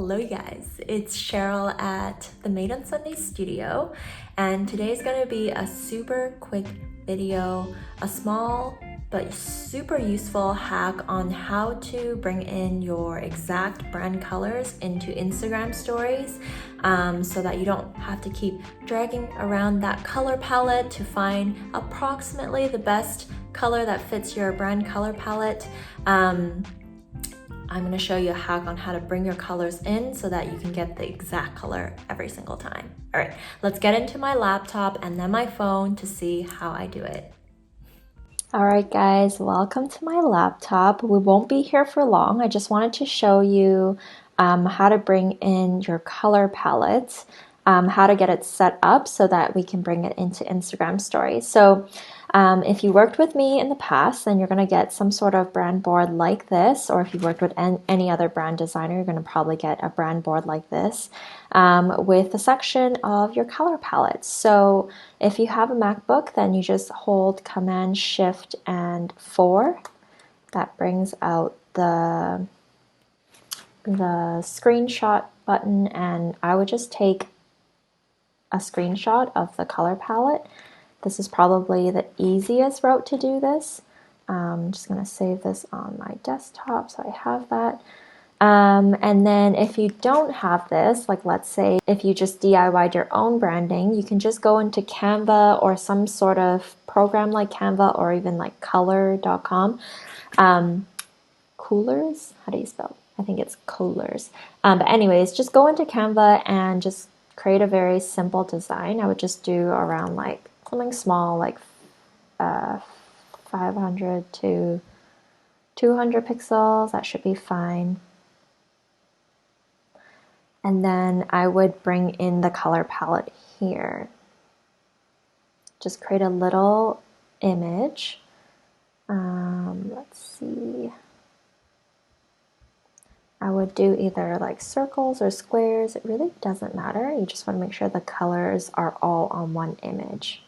Hello you guys, it's Cheryl at the Made on Sunday studio, and today's gonna be a super quick video, a small but super useful hack on how to bring in your exact brand colors into Instagram stories, so that you don't have to keep dragging around that color palette to find approximately the best color that fits your brand color palette. I'm going to show you a hack on how to bring your colors in so that you can get the exact color every single time. All right, let's get into my laptop and then my phone to see how I do it. All right, guys, welcome to my laptop. We won't be here for long. I just wanted to show you how to bring in your color palette, how to get it set up so that we can bring it into Instagram stories. So if you worked with me in the past, then you're going to get some sort of brand board like this, or if you worked with any other brand designer, you're going to probably get a brand board like this with a section of your color palettes. So if you have a MacBook, then you just hold Command Shift and 4. That brings out the screenshot button, and I would just take a screenshot of the color palette. This is probably the easiest route to do this. I'm just going to save this on my desktop so I have that. And then if you don't have this, like let's say if you just DIY'd your own branding, you can just go into Canva or some sort of program like Canva or even like color.com. Coolers? How do you spell it? I think it's Coolers. But anyways, just go into Canva and just create a very simple design. I would just do around like something small, like 500 to 200 pixels. That should be fine. And then I would bring in the color palette here. Just create a little image. Let's see. I would do either like circles or squares. It really doesn't matter. You just want to make sure the colors are all on one image.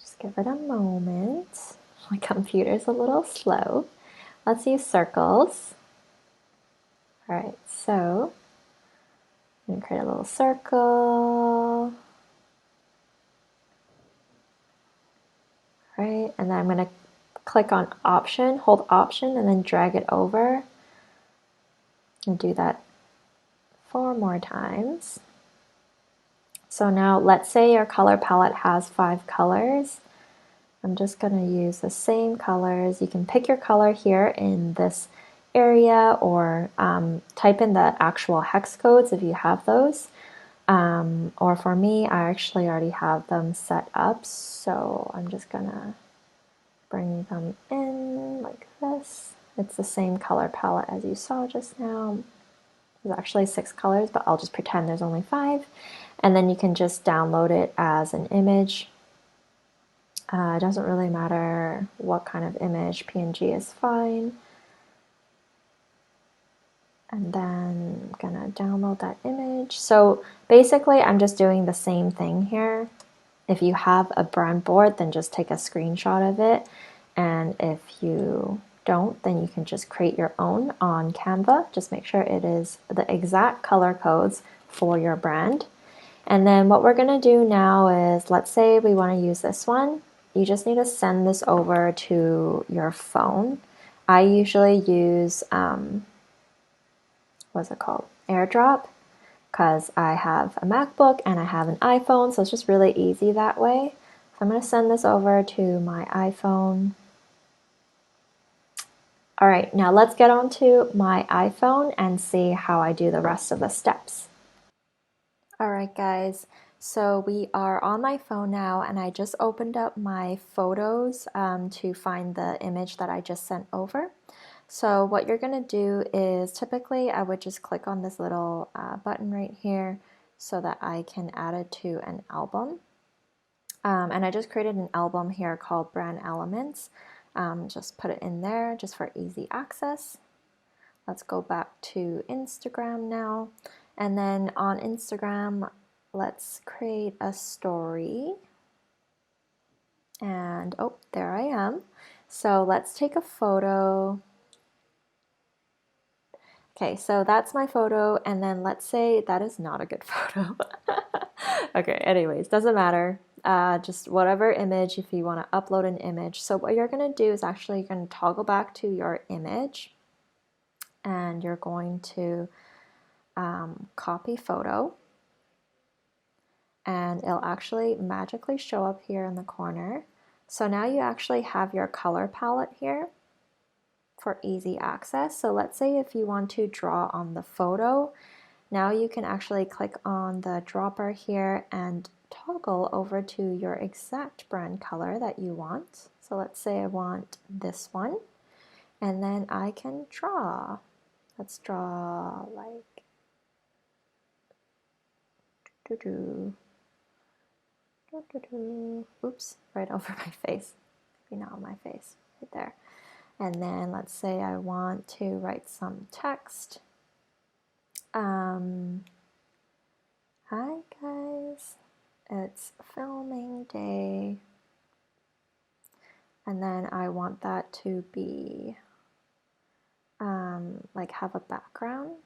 Just give it a moment. My computer's a little slow. Let's use circles. All right, so I'm going to create a little circle. Right, and then I'm going to click on Option, hold Option, and then drag it over. And do that 4 more times. So now let's say your color palette has 5 colors. I'm just going to use the same colors. You can pick your color here in this area or type in the actual hex codes if you have those. Or for me, I actually already have them set up, so I'm just gonna bring them in like this. It's the same color palette as you saw just now. There's actually 6 colors, but I'll just pretend there's only 5. And then you can just download it as an image. It doesn't really matter what kind of image, PNG is fine. And then I'm gonna download that image. So basically I'm just doing the same thing here. If you have a brand board, then just take a screenshot of it. And if you don't, then you can just create your own on Canva. Just make sure it is the exact color codes for your brand. And then what we're gonna do now is, let's say we wanna use this one. You just need to send this over to your phone. I usually use, what's it called? AirDrop, because I have a MacBook and I have an iPhone, so it's just really easy that way. So I'm going to send this over to my iPhone. All right, now let's get onto my iPhone and see how I do the rest of the steps. All right, guys, so we are on my phone now, and I just opened up my photos to find the image that I just sent over. So what you're going to do is, typically I would just click on this little button right here so that I can add it to an album. And I just created an album here called Brand Elements. Just put it in there just for easy access. Let's go back to Instagram now. And then on Instagram, let's create a story. And oh, there I am. So let's take a photo. Okay, so that's my photo, and then let's say that is not a good photo. Okay, anyways, doesn't matter. Just whatever image, if you want to upload an image. So what you're going to do is actually you're going to toggle back to your image, and you're going to copy photo, and it'll actually magically show up here in the corner. So now you actually have your color palette here for easy access. So let's say if you want to draw on the photo, now you can actually click on the dropper here and toggle over to your exact brand color that you want. So let's say I want this one, and then I can draw. Let's draw like oops, right over my face. Maybe not on my face, right there. And then let's say I want to write some text. Hi guys, it's filming day. And then I want that to be like have a background.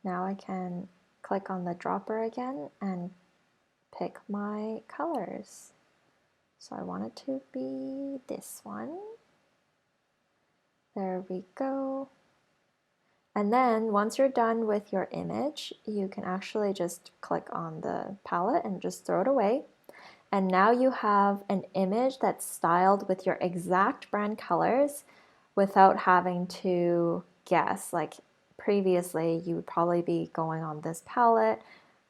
Now I can click on the dropper again and pick my colors. So I want it to be this one. There we go. And then once you're done with your image, you can actually just click on the palette and just throw it away. And now you have an image that's styled with your exact brand colors without having to guess. Like previously, you would probably be going on this palette,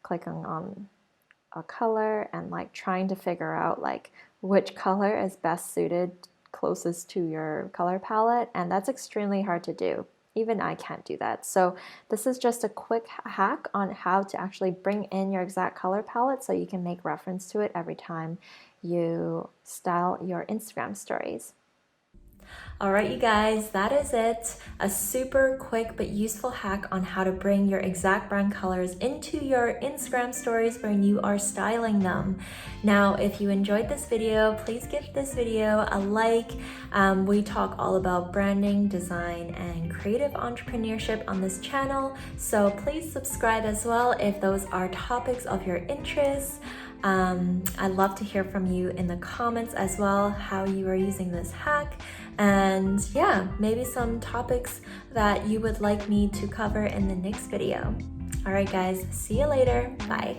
clicking on a color and like trying to figure out like which color is best suited closest to your color palette, and that's extremely hard to do. Even I can't do that. So this is just a quick hack on how to actually bring in your exact color palette so you can make reference to it every time you style your Instagram stories. All right, you guys, that is it. A super quick but useful hack on how to bring your exact brand colors into your Instagram stories when you are styling them. Now, if you enjoyed this video, please give this video a like. We talk all about branding, design, and creative entrepreneurship on this channel, so please subscribe as well if those are topics of your interest. I'd love to hear from you in the comments as well, how you are using this hack, and yeah, maybe some topics that you would like me to cover in the next video. All right, guys, see you later. Bye.